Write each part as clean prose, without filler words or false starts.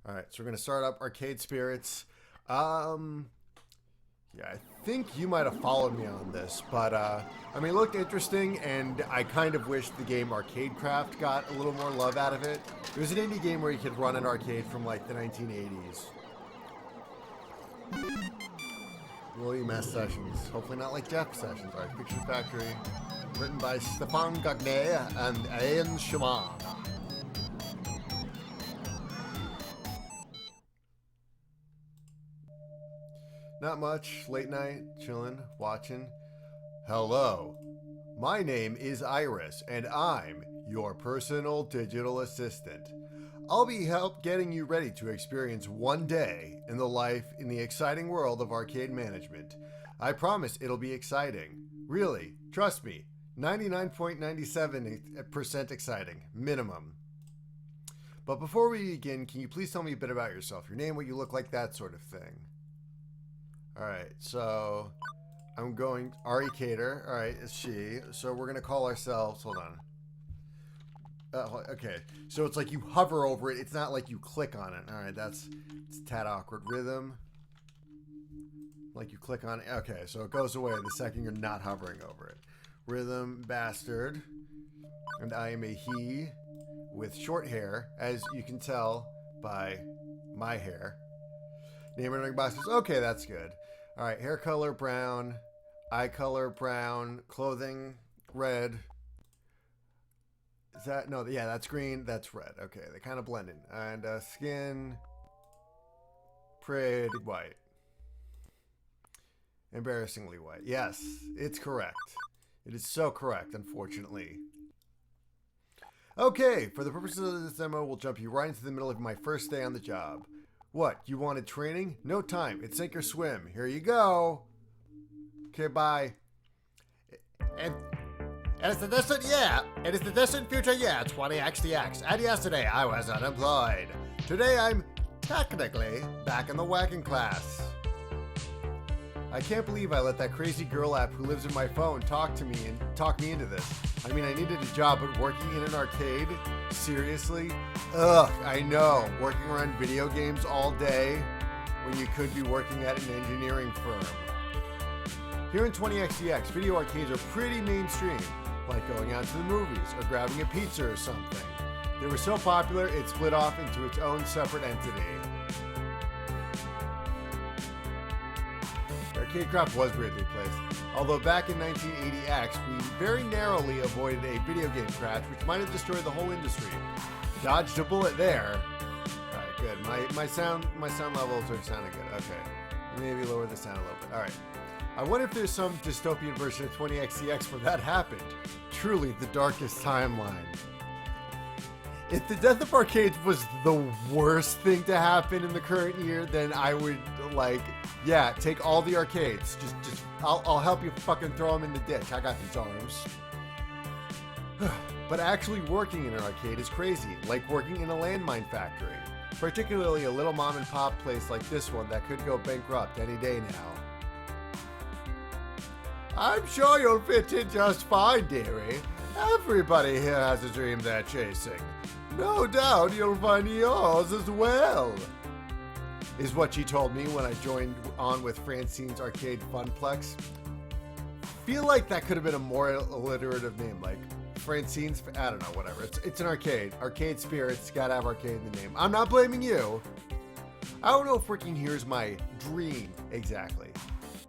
All right, so we're gonna start up Arcade Spirits. Yeah, I think you might have followed me on this, but I mean, it looked interesting, and I kind of wish the game Arcade Craft got a little more love out of it. It was an indie game where you could run an arcade from like the 1980s. William S. Sessions. Hopefully not like Jeff Sessions. All right, Fiction Factory. Written by Stefan Gagné and Ian Schumann. Not much. Late night, chilling, watching. Hello. My name is Iris, and I'm your personal digital assistant. I'll be getting you ready to experience one day in the life in the exciting world of arcade management. I promise it'll be exciting. Really, trust me. 99.97% exciting, minimum. But before we begin, can you please tell me a bit about yourself? Your name, what you look like, that sort of thing. Alright, so I'm going Ari Cater. Alright, it's she. So we're going to call ourselves, hold on. Okay, so it's like you hover over it. It's not like you click on it. Alright, it's a tad awkward. Rhythm. Like you click on it. Okay, so it goes away the second you're not hovering over it. Rhythm Bastard. And I am a he with short hair, as you can tell by my hair. Name and boxes. Okay, that's good. All right, hair color brown, eye color brown, clothing red. Is that no? Yeah, that's green. That's red. Okay, they kind of blend in. And skin pretty white, embarrassingly white. Yes, it's correct. It is so correct. Unfortunately. Okay, for the purposes of this demo, we'll jump you right into the middle of my first day on the job. What, you wanted training? No time. It's sink or swim. Here you go. Okay, bye. And it's the distant, yeah. It is the distant future, yeah. 20xdx. And yesterday I was unemployed. Today I'm technically back in the wagon class. I can't believe I let that crazy girl app who lives in my phone talk me into this. I mean, I needed a job, but working in an arcade? Seriously? Ugh, I know. Working around video games all day when you could be working at an engineering firm. Here in 20xdx, video arcades are pretty mainstream, like going out to the movies or grabbing a pizza or something. They were so popular, it split off into its own separate entity. Arcadecraft was weirdly placed. Although back in 1980X, we very narrowly avoided a video game crash which might have destroyed the whole industry. Dodged a bullet there. Alright, good. My sound levels are sounding good. Okay. Maybe lower the sound a little bit. Alright. I wonder if there's some dystopian version of 20xdx where that happened. Truly the darkest timeline. If the death of arcades was the worst thing to happen in the current year, then I would, like, yeah, take all the arcades. I'll help you fucking throw them in the ditch. I got these arms. But actually working in an arcade is crazy, like working in a landmine factory. Particularly a little mom and pop place like this one that could go bankrupt any day now. I'm sure you'll fit in just fine, dearie. Everybody here has a dream they're chasing. No doubt you'll find yours as well. Is what she told me when I joined on with Francine's Arcade Funplex. Feel like that could have been a more alliterative name, like Francine's, I don't know, whatever. It's an arcade. Arcade Spirits, gotta have arcade in the name. I'm not blaming you. I don't know if working here is my dream, exactly.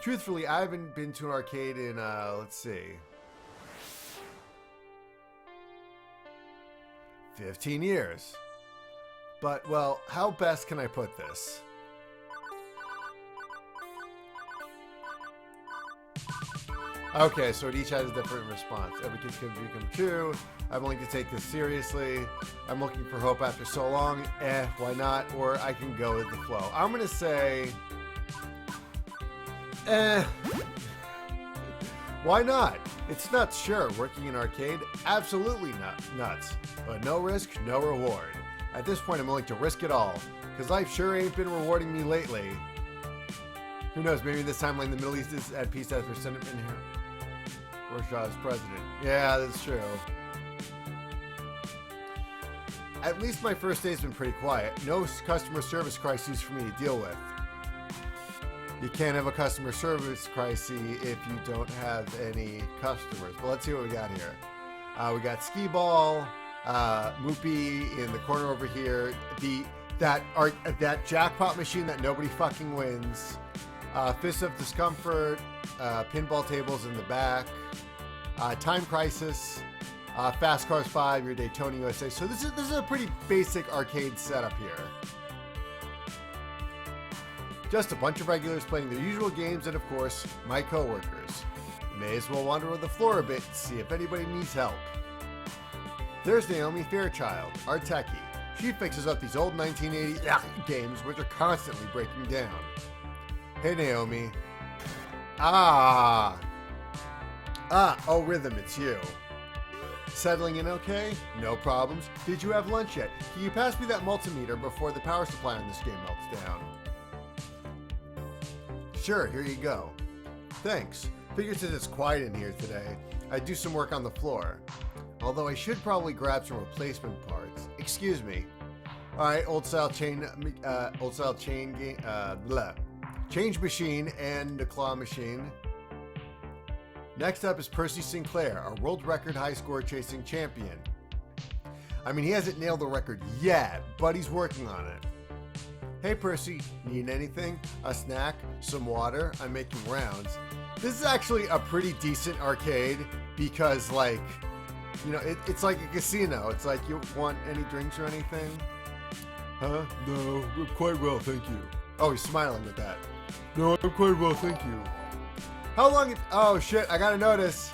Truthfully, I haven't been to an arcade in, let's see, 15 years. But, well, how best can I put this? Okay, so it each has a different response. Every kid's dream come true. I'm willing to take this seriously. I'm looking for hope after so long. Why not? Or I can go with the flow. I'm gonna say, why not? It's nuts, sure. Working in arcade, absolutely nuts. But no risk, no reward. At this point, I'm willing to risk it all. Because life sure ain't been rewarding me lately. Who knows, maybe this timeline the Middle East is at peace as we're sending in here. Rorschach is president. Yeah, that's true. at least my first day's been pretty quiet. No customer service crises for me to deal with. You can't have a customer service crisis if you don't have any customers. But let's see what we got here. We got Skee Ball, Moopy in the corner over here. That jackpot machine that nobody fucking wins. Fist of Discomfort, pinball tables in the back. Time Crisis, Fast Cars 5, your Daytona USA. So this is a pretty basic arcade setup here. Just a bunch of regulars playing their usual games and, of course, my coworkers. May as well wander on the floor a bit to see if anybody needs help. There's Naomi Fairchild, our techie. She fixes up these old 1980 games which are constantly breaking down. Hey, Naomi. Oh, Rhythm, it's you. Settling in okay? No problems. Did you have lunch yet? Can you pass me that multimeter before the power supply on this game melts down? Sure, here you go. Thanks. Figured since it's quiet in here today, I'd do some work on the floor. Although I should probably grab some replacement parts. Excuse me. Alright, old style change machine and the claw machine. Next up is Percy Sinclair, our world record high score chasing champion. I mean, he hasn't nailed the record yet, but he's working on it. Hey Percy, need anything? A snack? Some water? I'm making rounds. This is actually a pretty decent arcade because, like, you know, it's like a casino. It's like, you want any drinks or anything? Huh? No, I'm quite well, thank you. Oh, he's smiling at that. No, I'm quite well, thank you. How long oh shit, I got a notice.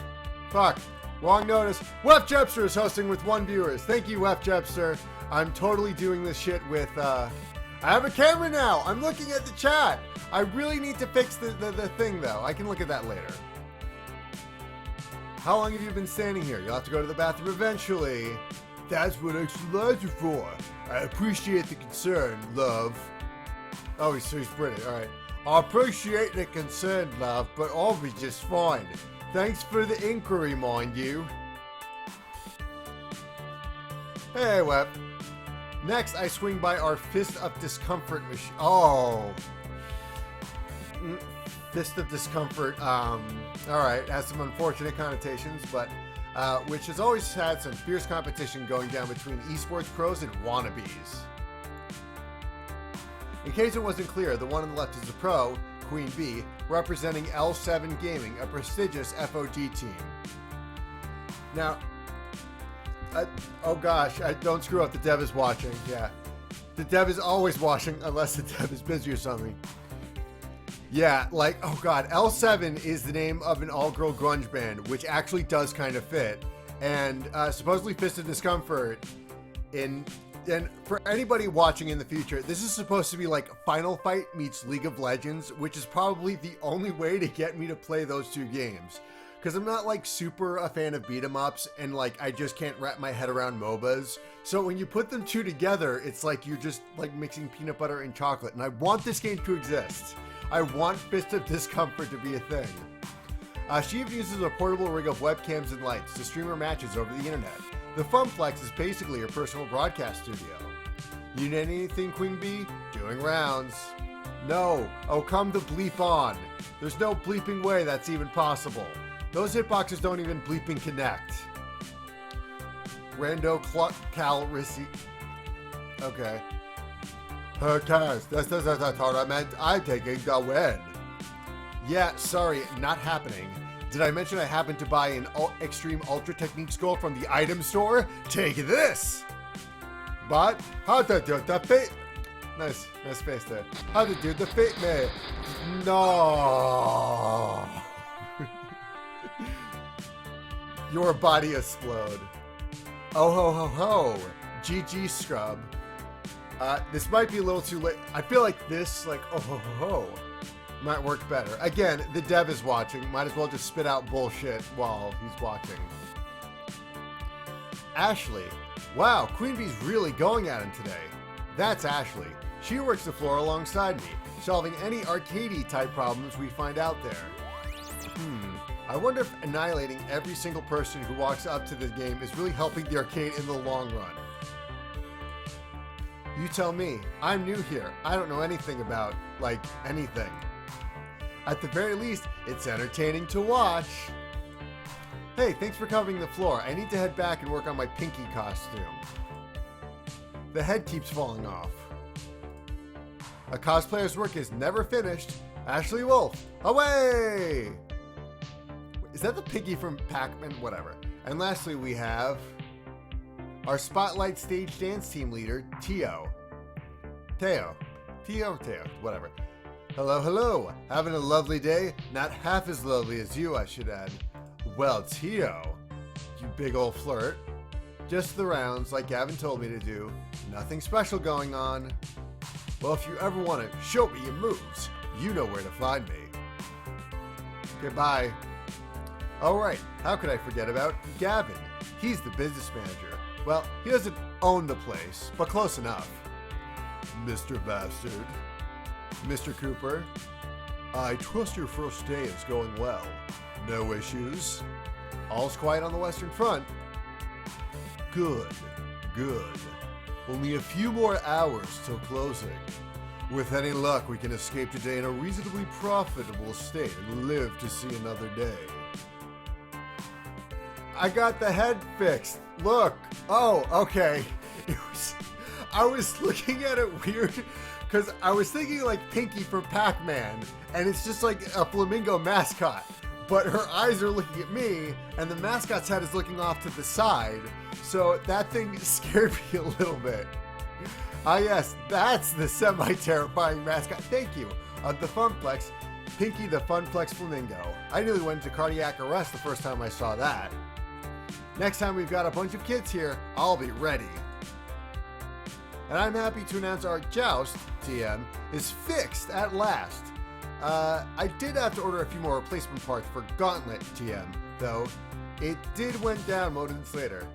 Fuck, wrong notice. Wef Jepster is hosting with 1 viewers. Thank you, Wef Jepster. I'm totally doing this shit with, I have a camera now. I'm looking at the chat. I really need to fix the thing, though. I can look at that later. How long have you been standing here? You'll have to go to the bathroom eventually. That's what extra lives are for. I appreciate the concern, love. Oh, he's British. All right. I appreciate the concern, love, but I'll be just fine. Thanks for the inquiry, mind you. Hey, Web. Next, I swing by our Fist of Discomfort machine. Oh. Fist of Discomfort. Alright, has some unfortunate connotations, but which has always had some fierce competition going down between esports pros and wannabes. In case it wasn't clear, the one on the left is a pro, Queen Bee, representing L7 Gaming, a prestigious FOD team. Now, oh gosh, don't screw up, the dev is watching, yeah. The dev is always watching unless the dev is busy or something. Yeah, like, oh god, L7 is the name of an all-girl grunge band, which actually does kind of fit. And supposedly Fist of Discomfort, and for anybody watching in the future, this is supposed to be like Final Fight meets League of Legends, which is probably the only way to get me to play those two games. Because I'm not like super a fan of beat 'em ups, and like I just can't wrap my head around MOBAs. So when you put them two together, it's like you're just like mixing peanut butter and chocolate. And I want this game to exist. I want Fist of Discomfort to be a thing. She even uses a portable rig of webcams and lights to stream her matches over the internet. The Funplex is basically her personal broadcast studio. You need anything, Queen Bee? Doing rounds. No. Oh, come the bleep on. There's no bleeping way that's even possible. Those hitboxes don't even bleeping connect. Rando Cal Rissi. Okay. Her cast. That's the tournament. I'm taking the win. Yeah, sorry, not happening. Did I mention I happened to buy an Extreme Ultra Technique Skull from the item store? Take this! But, how to do the fit? Nice space there. How to do the fit, man? No! Your body explode. Oh ho ho ho! GG scrub. This might be a little too late. I feel like this, like, oh ho ho ho, might work better. Again, the dev is watching. Might as well just spit out bullshit while he's watching. Ashley. Wow, Queen Bee's really going at him today. That's Ashley. She works the floor alongside me, solving any arcadey type problems we find out there. I wonder if annihilating every single person who walks up to the game is really helping the arcade in the long run. You tell me. I'm new here. I don't know anything about, like, anything. At the very least, it's entertaining to watch. Hey, thanks for covering the floor. I need to head back and work on my Pinky costume. The head keeps falling off. A cosplayer's work is never finished. Ashley Wolf, away! Is that the Pinky from Pac-Man? Whatever. And lastly, we have our Spotlight Stage Dance Team leader, Teo, whatever. Hello, hello. Having a lovely day? Not half as lovely as you, I should add. Well, Teo, you big old flirt. Just the rounds, like Gavin told me to do. Nothing special going on. Well, if you ever want to show me your moves, you know where to find me. Goodbye. Alright, how could I forget about Gavin? He's the business manager. Well, he doesn't own the place, but close enough. Mr. Bastard. Mr. Cooper. I trust your first day is going well. No issues. All's quiet on the Western Front. Good, good. Only a few more hours till closing. With any luck, we can escape today in a reasonably profitable state and live to see another day. I got the head fixed. Look. Oh, okay. I was looking at it weird because I was thinking like Pinky from Pac-Man, and it's just like a flamingo mascot. But her eyes are looking at me, and the mascot's head is looking off to the side. So that thing scared me a little bit. Ah yes, that's the semi-terrifying mascot. Thank you. The Funplex, Pinky the Funplex Flamingo. I nearly went into cardiac arrest the first time I saw that. Next time we've got a bunch of kids here, I'll be ready. And I'm happy to announce our Joust, TM, is fixed at last. I did have to order a few more replacement parts for Gauntlet, TM, though. It did went down moments later.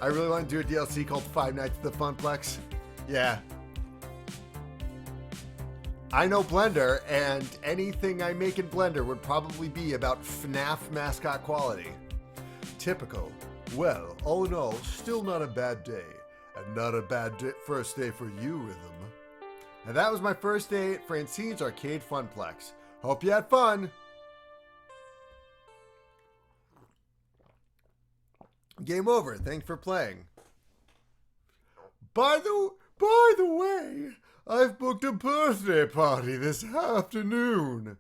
I really want to do a DLC called Five Nights at the Funplex. Yeah. I know Blender, and anything I make in Blender would probably be about FNAF mascot quality. Typical. Well, all in all, still not a bad day. And not a bad first day for you, Rhythm. And that was my first day at Francine's Arcade Funplex. Hope you had fun! Game over. Thanks for playing. By the way, I've booked a birthday party this afternoon.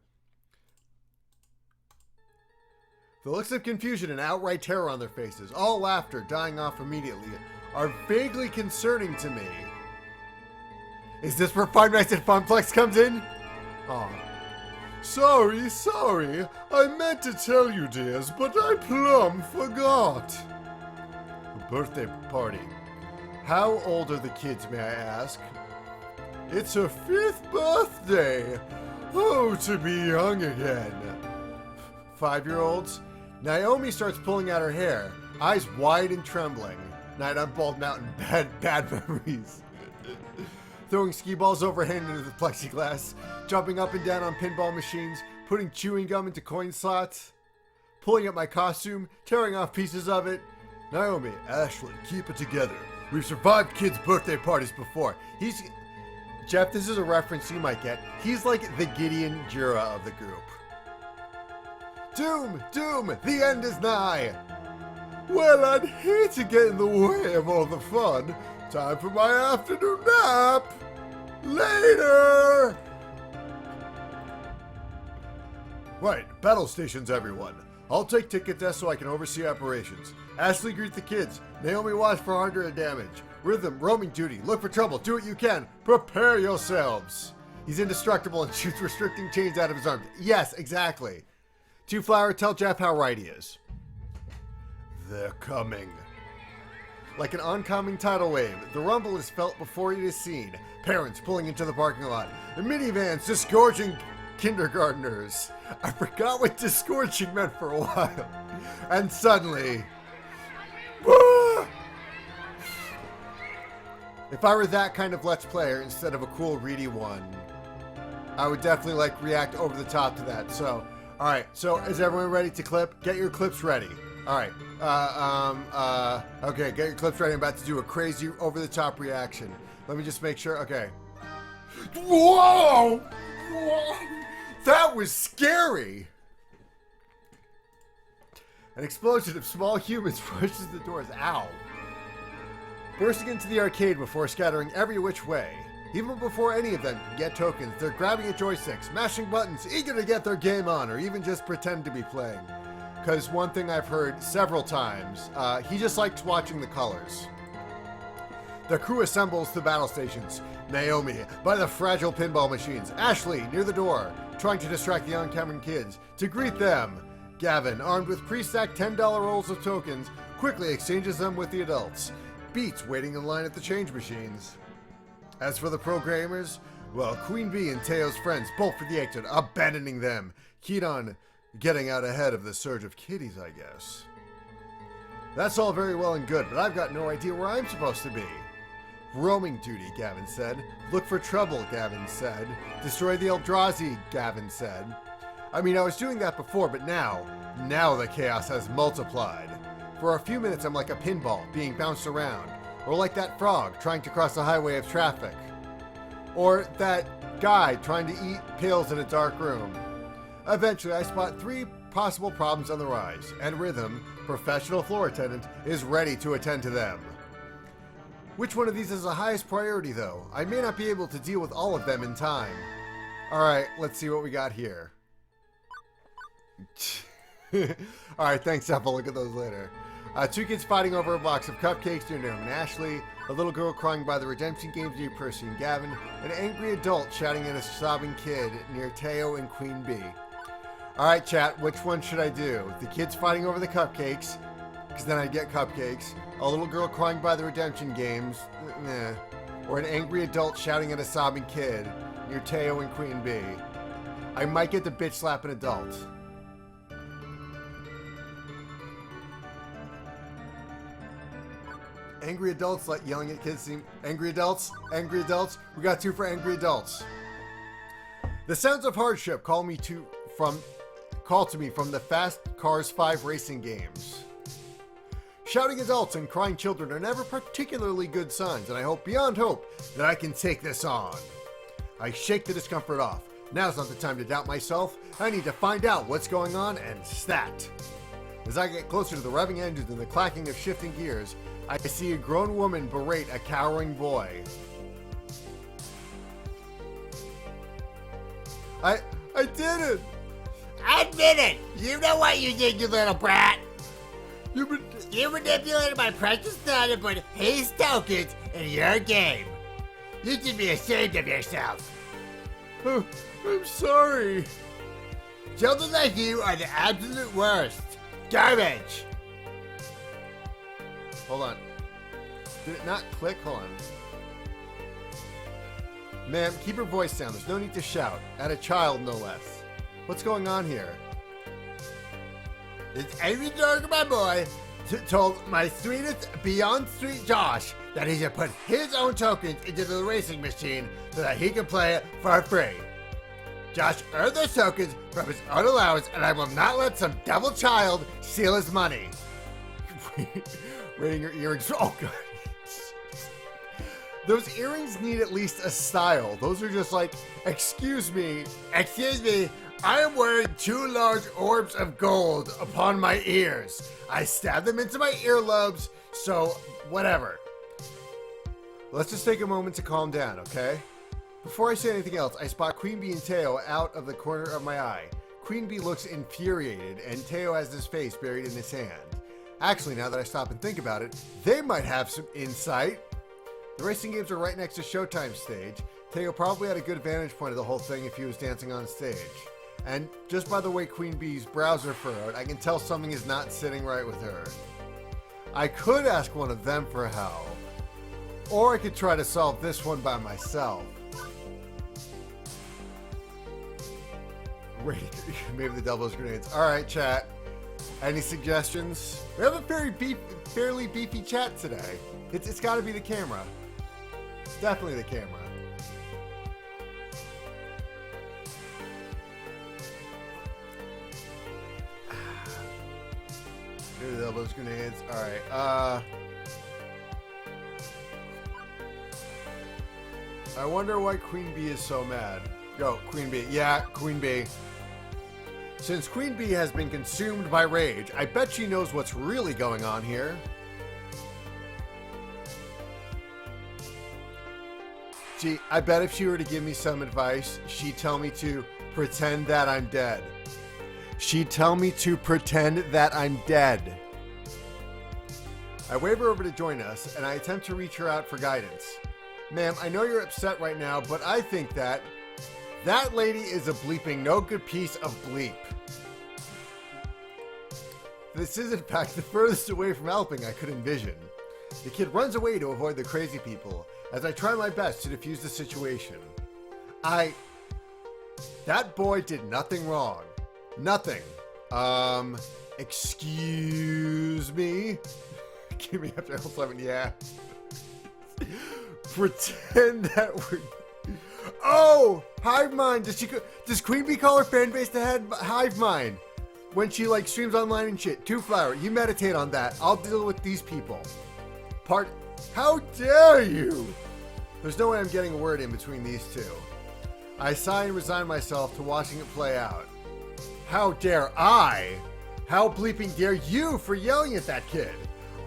The looks of confusion and outright terror on their faces, all laughter dying off immediately, are vaguely concerning to me. Is this where Five Nights at Funplex comes in? Aw. Sorry. I meant to tell you, dears, but I plumb forgot. A birthday party. How old are the kids, may I ask? It's her 5th birthday. Oh, to be young again. 5-year-olds? Naomi starts pulling out her hair, eyes wide and trembling. Night on Bald Mountain, bad memories. Throwing ski balls overhand into the plexiglass, jumping up and down on pinball machines, putting chewing gum into coin slots, pulling up my costume, tearing off pieces of it. Naomi, Ashley, keep it together. We've survived kids' birthday parties before. Jeff, this is a reference you might get. He's like the Gideon Jura of the group. Doom, the end is nigh. Well, I'd hate to get in the way of all the fun. Time for my afternoon nap. Later. Right, battle stations, everyone. I'll take ticket tests so I can oversee operations. Ashley, greet the kids. Naomi, watch for harder damage. Rhythm, roaming duty. Look for trouble. Do what you can. Prepare yourselves. He's indestructible and shoots restricting chains out of his arms. Yes, exactly. Two Flower, tell Jeff how right he is. They're coming. Like an oncoming tidal wave, the rumble is felt before it is seen. Parents pulling into the parking lot. The minivans disgorging kindergartners. I forgot what disgorging meant for a while. And suddenly... If I were that kind of Let's Player instead of a cool reedy one, I would definitely like react over the top to that. So, alright, so is everyone ready to clip? Get your clips ready. All right. Okay, get your clips ready. I'm about to do a crazy over-the-top reaction. Let me just make sure. Okay. Whoa! Whoa! That was scary! An explosion of small humans rushes the doors. Ow. Bursting into the arcade before scattering every which way. Even before any of them can get tokens, they're grabbing at joysticks, mashing buttons, eager to get their game on, or even just pretend to be playing. Because one thing I've heard several times, he just likes watching the colors. The crew assembles the battle stations. Naomi, by the fragile pinball machines. Ashley, near the door, trying to distract the oncoming kids. To greet them, Gavin, armed with pre-stacked $10 rolls of tokens, quickly exchanges them with the adults. Beats waiting in line at the change machines. As for the programmers, well, Queen Bee and Teo's friends bolt for the exit, abandoning them. Keen on getting out ahead of the surge of kiddies, I guess. That's all very well and good, but I've got no idea where I'm supposed to be. Roaming duty, Gavin said. Look for trouble, Gavin said. Destroy the Eldrazi, Gavin said. I mean, I was doing that before, but now the chaos has multiplied. For a few minutes, I'm like a pinball being bounced around, or like that frog trying to cross the highway of traffic, or that guy trying to eat pills in a dark room. Eventually, I spot 3 possible problems on the rise, and Rhythm, professional floor attendant, is ready to attend to them. Which one of these is the highest priority, though? I may not be able to deal with all of them in time. Alright, let's see what we got here. Alright, thanks, Apple. Look at those later. 2 kids fighting over a box of cupcakes near Naomi and Ashley, a little girl crying by the redemption games near Percy and Gavin, an angry adult shouting at a sobbing kid near Teo and Queen Bee. Alright, chat, which one should I do? The kids fighting over the cupcakes, because then I get cupcakes, a little girl crying by the redemption games, or an angry adult shouting at a sobbing kid near Teo and Queen Bee. I might get the bitch slap an adult. Angry adults like yelling at kids seem... Angry adults? Angry adults? We got 2 for angry adults. The sounds of hardship call to me from the Fast Cars 5 racing games. Shouting adults and crying children are never particularly good signs, and I hope beyond hope that I can take this on. I shake the discomfort off. Now's not the time to doubt myself. I need to find out what's going on and stat. As I get closer to the revving engines and the clacking of shifting gears, I see a grown woman berate a cowering boy. I did it! Admit it! You know what you did, you little brat! You manipulated my precious son to put his tokens in your game. You should be ashamed of yourself. Oh, I'm sorry. Children like you are the absolute worst. Garbage! Hold on. Did it not click? Hold on. Ma'am, keep your voice down. There's no need to shout. At a child, no less. What's going on here? This angry dog, my boy, told my sweetest beyond sweet Josh that he should put his own tokens into the racing machine so that he can play it for free. Josh earned those tokens from his own allowance, and I will not let some devil child steal his money. Rating your earrings. Oh, God. Those earrings need at least a style. Those are just like, excuse me, I am wearing 2 large orbs of gold upon my ears. I stabbed them into my earlobes, so whatever. Let's just take a moment to calm down, okay? Before I say anything else, I spot Queen Bee and Teo out of the corner of my eye. Queen Bee looks infuriated, and Teo has his face buried in his hand. Actually, now that I stop and think about it, they might have some insight. The racing games are right next to Showtime's stage. Teo probably had a good vantage point of the whole thing if he was dancing on stage. And just by the way Queen Bee's brows are furrowed, I can tell something is not sitting right with her. I could ask one of them for help, or I could try to solve this one by myself. Wait, maybe the devil's grenades. Alright, chat. Any suggestions? We have a fairly beefy chat today. It's got to be the camera. Definitely the camera. Do those grenades. Alright, I wonder why Queen Bee is so mad. Go, Queen Bee. Yeah, Queen Bee. Since Queen Bee has been consumed by rage, I bet she knows what's really going on here. Gee, I bet if she were to give me some advice, she'd tell me to pretend that I'm dead. She'd tell me to pretend that I'm dead. I wave her over to join us, and I attempt to reach her out for guidance. Ma'am, I know you're upset right now, but I think that lady is a bleeping no good piece of bleep. This is, in fact, the furthest away from helping I could envision. The kid runs away to avoid the crazy people, as I try my best to defuse the situation. That boy did nothing wrong. Nothing. Excuse me? Give me after L7, yeah. Pretend that we're... Oh! Hive Mind! Does Queen Bee call her fan base the Hive Mind? When she, like, streams online and shit. Two Flower, you meditate on that. I'll deal with these people. How dare you! There's no way I'm getting a word in between these two. I sigh and resign myself to watching it play out. How dare I? How bleeping dare you for yelling at that kid?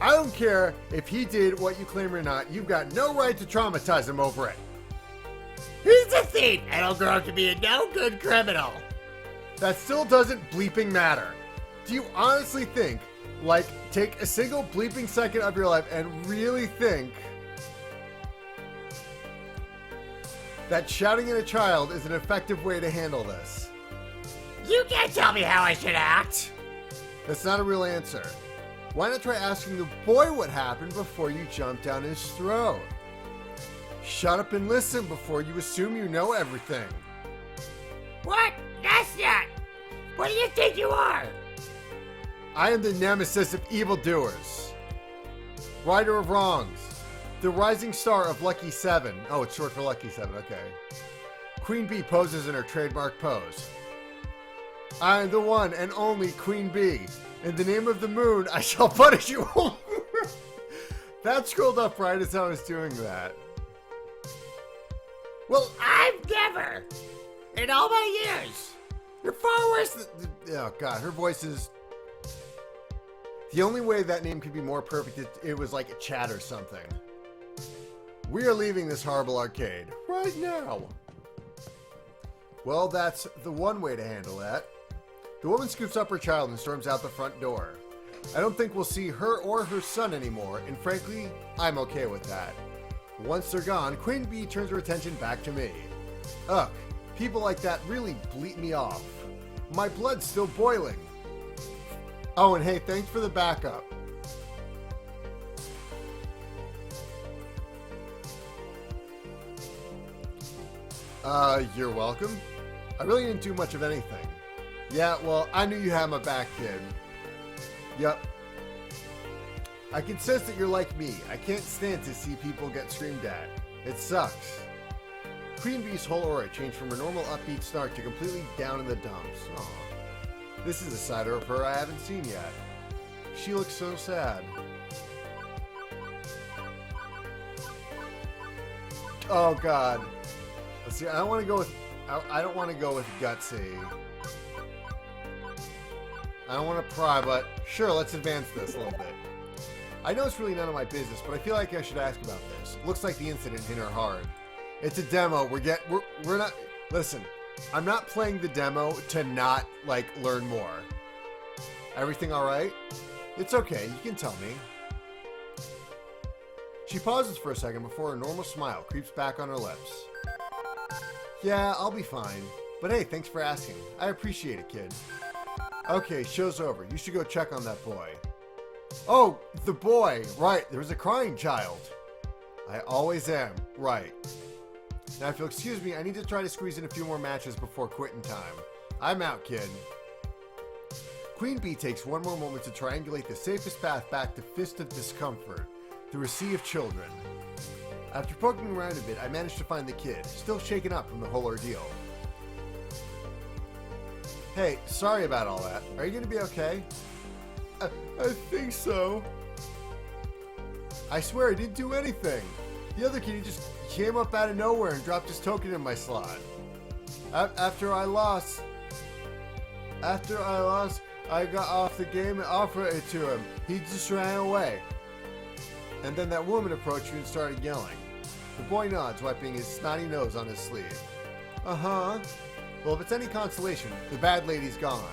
I don't care if he did what you claim or not. You've got no right to traumatize him over it. He's a thief and he'll grow up to be a no-good criminal. That still doesn't bleeping matter. Do you honestly think, like, take a single bleeping second of your life and really think that shouting at a child is an effective way to handle this? You can't tell me how I should act. That's not a real answer. Why not try asking the boy what happened before you jump down his throat? Shut up and listen before you assume you know everything. What? That's not. What do you think you are? I am the nemesis of evildoers. Righter of wrongs. The rising star of Lucky 7. Oh, it's short for Lucky 7, okay. Queen Bee poses in her trademark pose. I am the one and only Queen Bee. In the name of the moon, I shall punish you all. That scrolled up right as I was doing that. Well, I've never, in all my years, you're far worse than... Oh, God, her voice is... The only way that name could be more perfect, it was like a chat or something. We are leaving this horrible arcade right now. Well, that's the one way to handle that. The woman scoops up her child and storms out the front door. I don't think we'll see her or her son anymore, and frankly, I'm okay with that. Once they're gone, Queen Bee turns her attention back to me. Ugh, people like that really bleat me off. My blood's still boiling. Oh, and hey, thanks for the backup. You're welcome. I really didn't do much of anything. Yeah, well, I knew you had my back, kid. Yep. I can sense that you're like me. I can't stand to see people get screamed at. It sucks. Queen Bee's whole aura changed from her normal upbeat start to completely down in the dumps. Aw. This is a side of her I haven't seen yet. She looks so sad. Oh God. Let's see. I don't want to go with. I don't want to go with gutsy. I don't want to pry, but sure. Let's advance this a little bit. I know it's really none of my business, but I feel like I should ask about this. Looks like the incident hit her hard. It's a demo. We're not. Listen, I'm not playing the demo to not like learn more. Everything all right? It's okay. You can tell me. She pauses for a second before a normal smile creeps back on her lips. Yeah, I'll be fine. But hey, thanks for asking. I appreciate it, kid. Okay, show's over. You should go check on that boy. Oh, the boy. Right, there was a crying child. I always am. Right. Now, if you'll excuse me, I need to try to squeeze in a few more matches before quitting time. I'm out, kid. Queen Bee takes one more moment to triangulate the safest path back to Fist of Discomfort through a sea of children. After poking around a bit, I managed to find the kid, still shaken up from the whole ordeal. Hey, sorry about all that. Are you going to be okay? I think so. I swear I didn't do anything. The other kid, he just came up out of nowhere and dropped his token in my slot. After I lost, I got off the game and offered it to him. He just ran away. And then that woman approached me and started yelling. The boy nods, wiping his snotty nose on his sleeve. Uh-huh. Well, if it's any consolation, the bad lady's gone.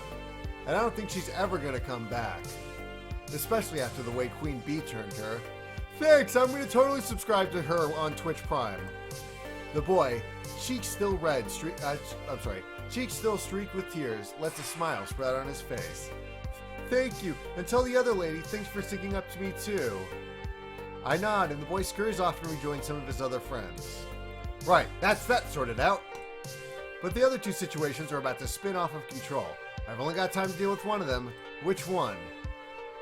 And I don't think she's ever gonna come back. Especially after the way Queen Bee turned her. Thanks, I'm gonna totally subscribe to her on Twitch Prime. The boy, cheeks still streaked with tears, lets a smile spread on his face. Thank you, and tell the other lady thanks for sticking up to me too. I nod, and the boy scurries off and rejoins some of his other friends. Right, that's that sorted out. But the other two situations are about to spin off of control. I've only got time to deal with one of them. Which one?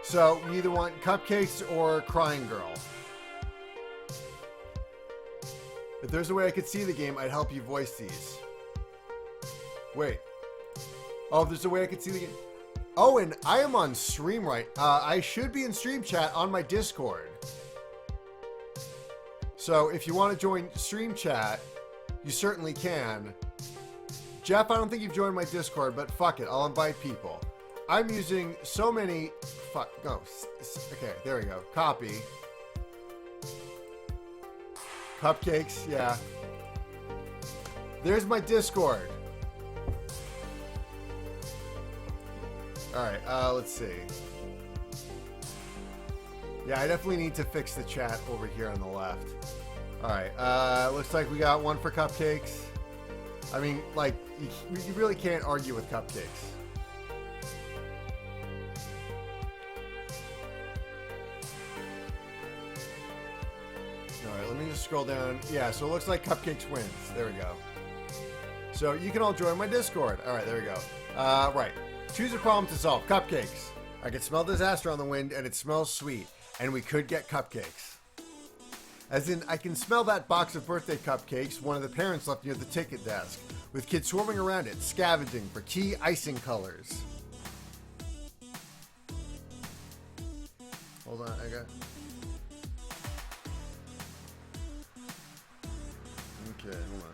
So, we either want Cupcakes or Crying Girl. If there's a way I could see the game, I'd help you voice these. Wait. Oh, if there's a way I could see the game. Oh, and I am on stream right. I should be in stream chat on my Discord. So if you want to join stream chat, you certainly can. Jeff, I don't think you've joined my Discord, but fuck it, I'll invite people. I'm using so many... Okay, there we go. Copy. Cupcakes, yeah. There's my Discord. Alright, let's see. Yeah, I definitely need to fix the chat over here on the left. Alright, looks like we got one for Cupcakes. I mean, like, you really can't argue with Cupcakes. Alright, let me just scroll down. Yeah, so it looks like Cupcakes wins. There we go. So you can all join my Discord. Alright, there we go. Right. Choose a problem to solve. Cupcakes. I can smell disaster on the wind, and it smells sweet. And we could get cupcakes. As in, I can smell that box of birthday cupcakes one of the parents left near the ticket desk, with kids swarming around it, scavenging for key icing colors. Hold on, I got... Okay, hold on.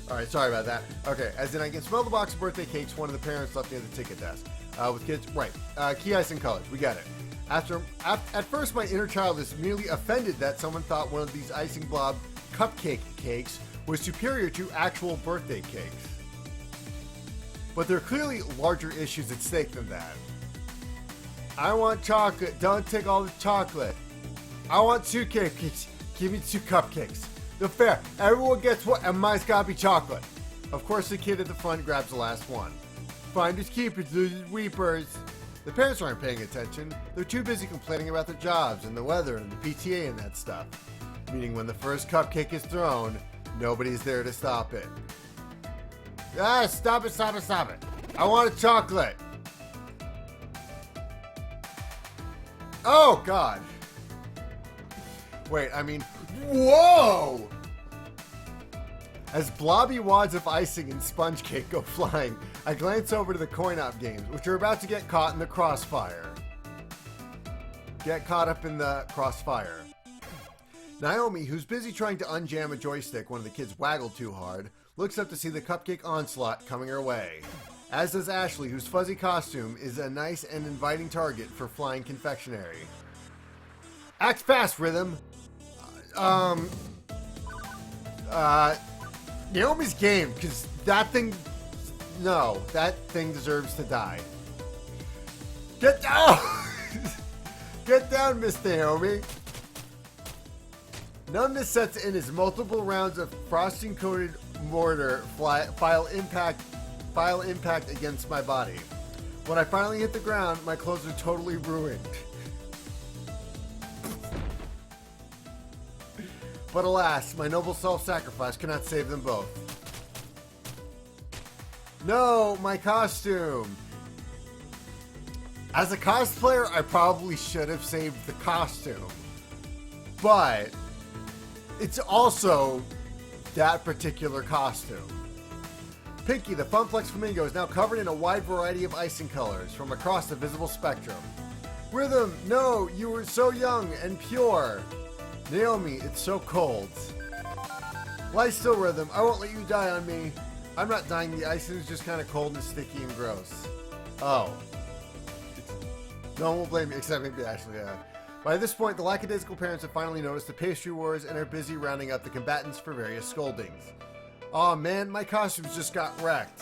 Alright, sorry about that. Okay, as in I can smell the box of birthday cakes one of the parents left near the ticket desk. With kids, right. Key icing colors, we got it. At first, my inner child is merely offended that someone thought one of these icing blob cupcake cakes was superior to actual birthday cakes. But there are clearly larger issues at stake than that. I want chocolate, don't take all the chocolate. I want 2 cakes, give me 2 cupcakes. The fair, everyone gets one, and mine's gotta be chocolate. Of course, the kid at the front grabs the last one. Finders keepers, losers weepers. The parents aren't paying attention. They're too busy complaining about their jobs and the weather and the PTA and that stuff. Meaning when the first cupcake is thrown, nobody's there to stop it. Ah, stop it, stop it, stop it. I want a chocolate. Oh, God. Wait, I mean, whoa! As blobby wads of icing and sponge cake go flying, I glance over to the coin-op games, which are about to get caught in the crossfire. Get caught up in the crossfire. Naomi, who's busy trying to unjam a joystick one of the kids waggled too hard, looks up to see the cupcake onslaught coming her way. As does Ashley, whose fuzzy costume is a nice and inviting target for flying confectionery. Act fast, Rhythm! Naomi's game, because that thing... No, that thing deserves to die. Get down! Get down, Miss Naomi! Numbness sets in as multiple rounds of frosting-coated mortar file impact against my body. When I finally hit the ground, my clothes are totally ruined. But alas, my noble self-sacrifice cannot save them both. No, my costume! As a cosplayer, I probably should have saved the costume. But it's also that particular costume. Pinky, the Funplex Flamingo, is now covered in a wide variety of icing colors from across the visible spectrum. Rhythm, no, you were so young and pure. Naomi, it's so cold. Lie still, Rhythm, I won't let you die on me. I'm not dying, the icing is just kind of cold and sticky and gross. Oh. No one will blame me, except maybe Ashley, yeah. By this point, the lackadaisical parents have finally noticed the pastry wars and are busy rounding up the combatants for various scoldings. Aw man, my costumes just got wrecked.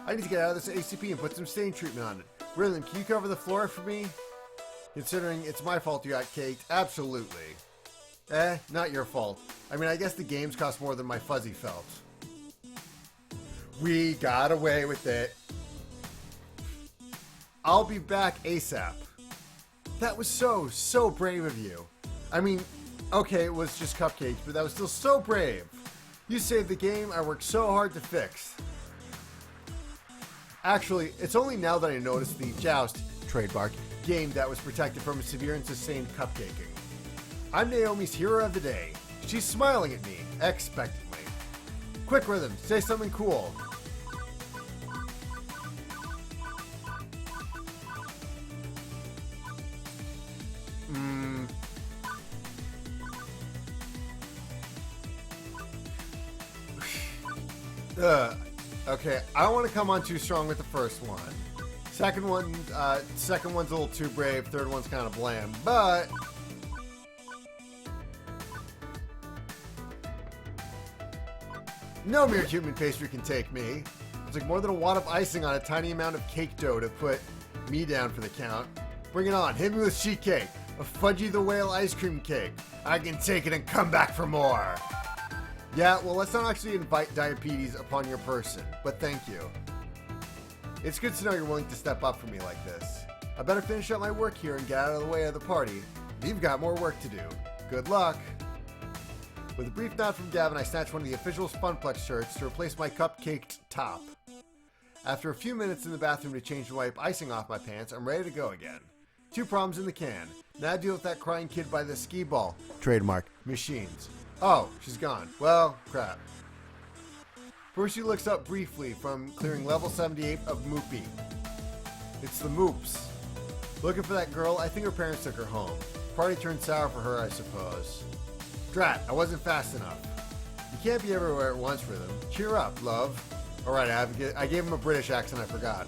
I need to get out of this ACP and put some stain treatment on it. Rhythm, can you cover the floor for me? Considering it's my fault you got caked, absolutely. Not your fault. I mean, I guess the games cost more than my fuzzy felt. We got away with it. I'll be back ASAP. That was so brave of you. I mean, okay, it was just cupcakes, but that was still so brave. You saved the game I worked so hard to fix. Actually, it's only now that I noticed the Joust, trademark, game that was protected from severe and sustained cupcaking. I'm Naomi's hero of the day. She's smiling at me, expectantly. Quick, Rhythm, say something cool. Okay, I don't want to come on too strong with the first one. Second one's a little too brave. Third one's kind of bland, but no mere human pastry can take me. It's like more than a wad of icing on a tiny amount of cake dough to put me down for the count. Bring it on. Hit me with sheet cake. A Fudgy the Whale ice cream cake. I can take it and come back for more. Yeah, well, let's not actually invite diabetes upon your person, but thank you. It's good to know you're willing to step up for me like this. I better finish up my work here and get out of the way of the party. You've got more work to do. Good luck. With a brief nod from Gavin, I snatched one of the official Funplex shirts to replace my cupcaked top. After a few minutes in the bathroom to change and wipe icing off my pants, I'm ready to go again. 2 problems in the can. Now deal with that crying kid by the skee ball. Trademark. Machines. Oh, she's gone. Well, crap. First she looks up briefly from clearing level 78 of Moopy. It's the Moops. Looking for that girl, I think her parents took her home. Party turned sour for her, I suppose. Drat, I wasn't fast enough. You can't be everywhere at once, Rhythm. Cheer up, love. Alright, I gave him a British accent, I forgot.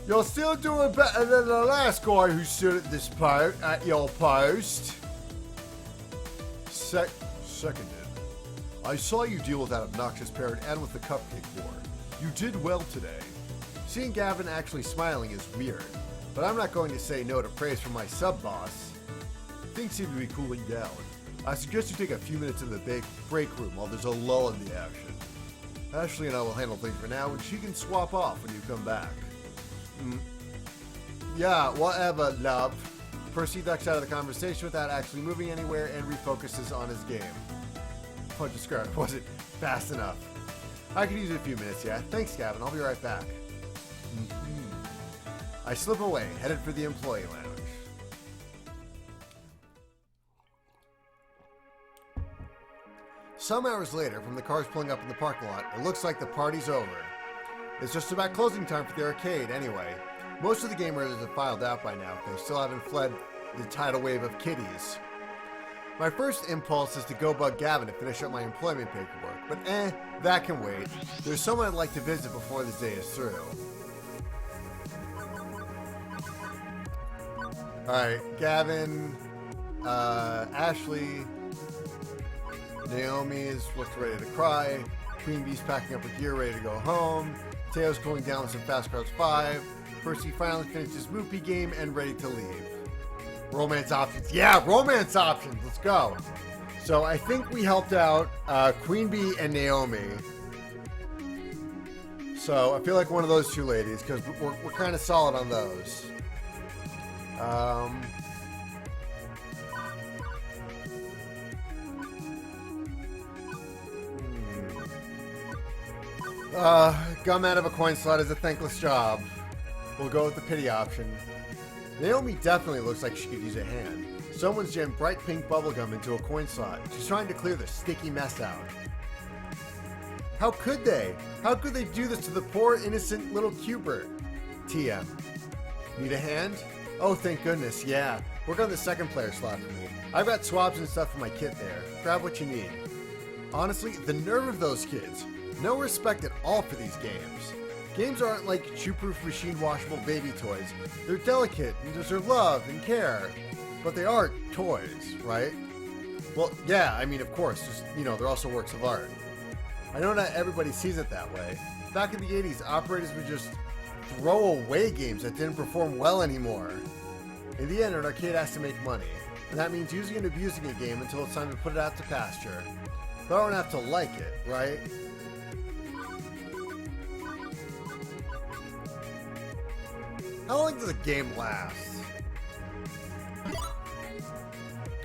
You're still doing better than the last guy who stood at this at your post. Seconded. I saw you deal with that obnoxious parrot and with the cupcake war. You did well today. Seeing Gavin actually smiling is weird, but I'm not going to say no to praise from my sub-boss. Things seem to be cooling down. I suggest you take a few minutes in the break room while there's a lull in the action. Ashley and I will handle things for now, and she can swap off when you come back. Yeah, whatever, love. Percy ducks out of the conversation without actually moving anywhere and refocuses on his game. Punch a scarf wasn't fast enough. I could use a few minutes, yeah. Thanks, Gavin. I'll be right back. I slip away, headed for the employee lounge. Some hours later, from the cars pulling up in the parking lot, it looks like the party's over. It's just about closing time for the arcade, anyway. Most of the gamers have filed out by now, if they still haven't fled the tidal wave of kiddies. My first impulse is to go bug Gavin to finish up my employment paperwork, but that can wait. There's someone I'd like to visit before this day is through. Alright, Gavin, Ashley, Naomi looks ready to cry, Queen Bee's packing up her gear ready to go home, Teo's cooling down with some Fast Cards 5, Percy finally finished his Moopy game and ready to leave. Romance options. Yeah, romance options. Let's go. So I think we helped out Queen Bee and Naomi. So I feel like one of those two ladies because we're kind of solid on those. Gum out of a coin slot is a thankless job. We'll go with the pity option. Naomi definitely looks like she could use a hand. Someone's jammed bright pink bubblegum into a coin slot. She's trying to clear the sticky mess out. How could they? How could they do this to the poor, innocent little Cubert? TM. Need a hand? Oh, thank goodness, yeah. Work on the second player slot for me. I've got swabs and stuff for my kit there. Grab what you need. Honestly, the nerve of those kids. No respect at all for these games. Games aren't like chew-proof machine-washable baby toys. They're delicate and deserve love and care. But they are toys, right? Well, yeah, I mean, of course, just, they're also works of art. I know not everybody sees it that way. Back in the 80s, operators would just throw away games that didn't perform well anymore. In the end, an arcade has to make money, and that means using and abusing a game until it's time to put it out to pasture. But I don't have to like it, right? How long does a game last?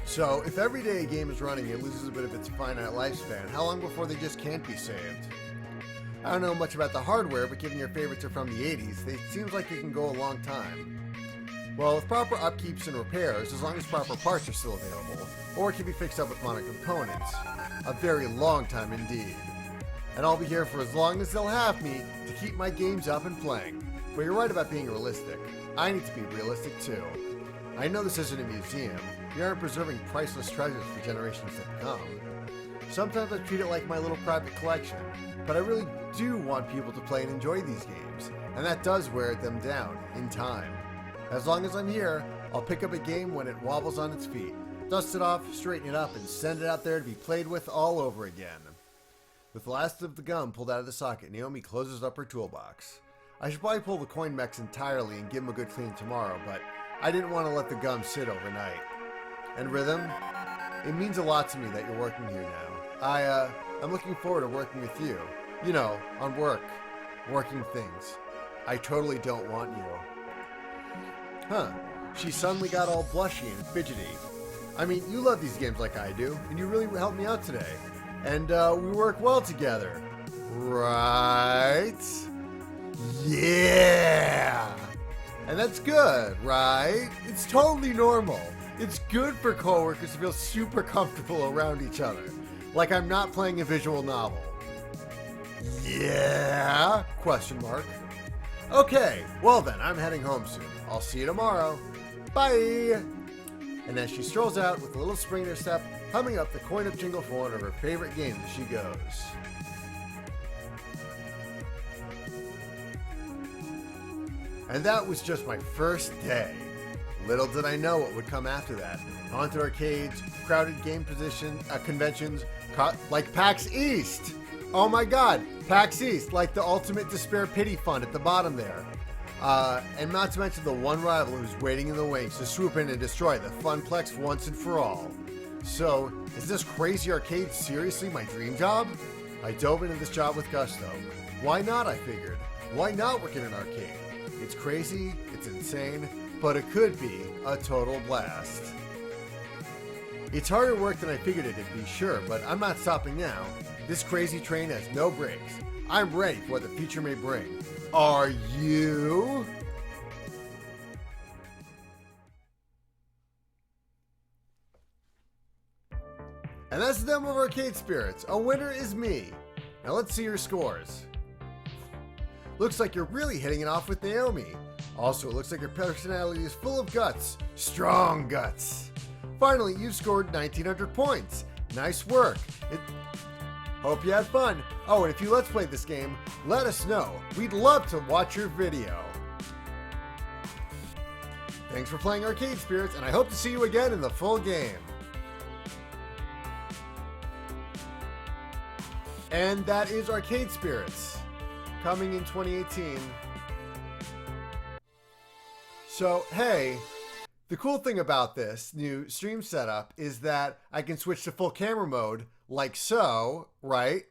So, if every day a game is running, it loses a bit of its finite lifespan. How long before they just can't be saved? I don't know much about the hardware, but given your favorites are from the 80s, it seems like it can go a long time. Well, with proper upkeeps and repairs, as long as proper parts are still available, or it can be fixed up with modern components, a very long time indeed. And I'll be here for as long as they'll have me to keep my games up and playing. But you're right about being realistic. I need to be realistic too. I know this isn't a museum. We aren't preserving priceless treasures for generations to come. Sometimes I treat it like my little private collection, but I really do want people to play and enjoy these games, and that does wear them down in time. As long as I'm here, I'll pick up a game when it wobbles on its feet, dust it off, straighten it up, and send it out there to be played with all over again. With the last of the gum pulled out of the socket, Naomi closes up her toolbox. I should probably pull the coin mechs entirely and give them a good clean tomorrow, but I didn't want to let the gum sit overnight. And Rhythm, it means a lot to me that you're working here now. I'm looking forward to working with you. On working things. I totally don't want you. Huh, she suddenly got all blushy and fidgety. I mean, you love these games like I do, and you really helped me out today. And we work well together. Right? Yeah! And that's good, right? It's totally normal. It's good for coworkers to feel super comfortable around each other. Like I'm not playing a visual novel. Yeah? Question mark. Okay, well then, I'm heading home soon. I'll see you tomorrow. Bye! And as she strolls out with a little spring in her step, humming up the coin-up jingle for one of her favorite games, she goes. And that was just my first day. Little did I know what would come after that. Haunted arcades, crowded game conventions, like PAX East. Oh my god, PAX East, like the Ultimate Despair Pity Fund at the bottom there. And not to mention the one rival who's waiting in the wings to swoop in and destroy the Funplex once and for all. So, is this crazy arcade seriously my dream job? I dove into this job with gusto. Why not, I figured. Why not work in an arcade? It's crazy, it's insane, but it could be a total blast. It's harder work than I figured it'd be, sure, but I'm not stopping now. This crazy train has no brakes. I'm ready for what the future may bring. Are you? And that's the demo of Arcade Spirits. A winner is me. Now let's see your scores. Looks like you're really hitting it off with Naomi. Also, it looks like your personality is full of guts. Strong guts. Finally, you've scored 1,900 points. Nice work. Hope you had fun. Oh, and if you let's play this game, let us know. We'd love to watch your video. Thanks for playing Arcade Spirits, and I hope to see you again in the full game. And that is Arcade Spirits, coming in 2018. So, hey, the cool thing about this new stream setup is that I can switch to full camera mode like so, right?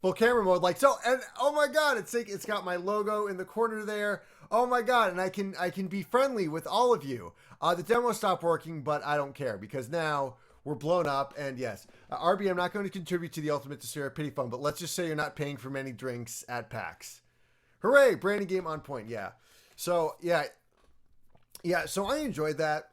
Full camera mode like so, and oh my god, it's got my logo in the corner there. Oh my god, and I can be friendly with all of you. The demo stopped working, but I don't care because now we're blown up. And yes, RB, I'm not going to contribute to the Ultimate Despair Pity Fund, but let's just say you're not paying for many drinks at PAX. Hooray! Branding game on point. Yeah. So yeah. So I enjoyed that.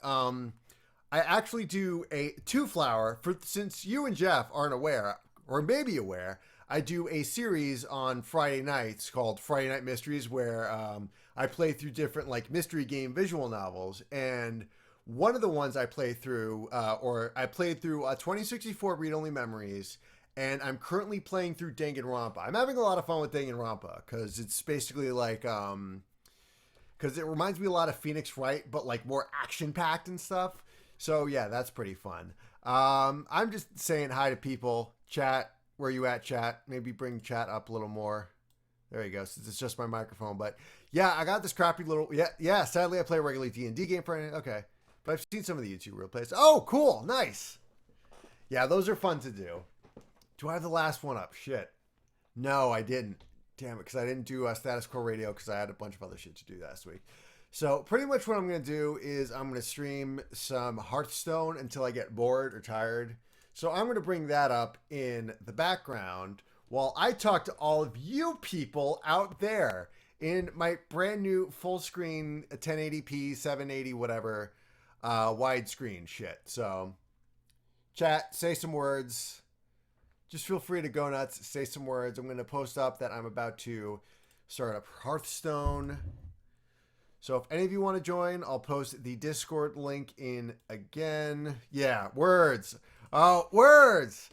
I actually do a 2-flower since you and Jeff aren't aware. or maybe aware, I do a series on Friday nights called Friday Night Mysteries, where I play through different like mystery game visual novels. And one of the ones I play through, or I played through 2064 Read Only Memories, and I'm currently playing through Danganronpa. I'm having a lot of fun with Danganronpa because it's basically like, because it reminds me a lot of Phoenix Wright, but like more action packed and stuff. So yeah, that's pretty fun. I'm just saying hi to people. Chat, where you at, chat? Maybe bring chat up a little more. There you go. Since it's just my microphone, but yeah, I got this crappy little yeah. Sadly, I play a regular D&D game for it. Okay, but I've seen some of the YouTube real plays. Oh, cool, nice. Yeah, those are fun to do. Do I have the last one up? Shit. No, I didn't. Damn it, because I didn't do Status Quo Radio because I had a bunch of other shit to do last week. So pretty much what I'm going to do is I'm going to stream some Hearthstone until I get bored or tired. So I'm going to bring that up in the background while I talk to all of you people out there in my brand new full screen 1080p, 780, whatever, widescreen shit. So chat, say some words. Just feel free to go nuts, say some words. I'm going to post up that I'm about to start up Hearthstone. So if any of you want to join, I'll post the Discord link in again. Yeah, words. Oh, words.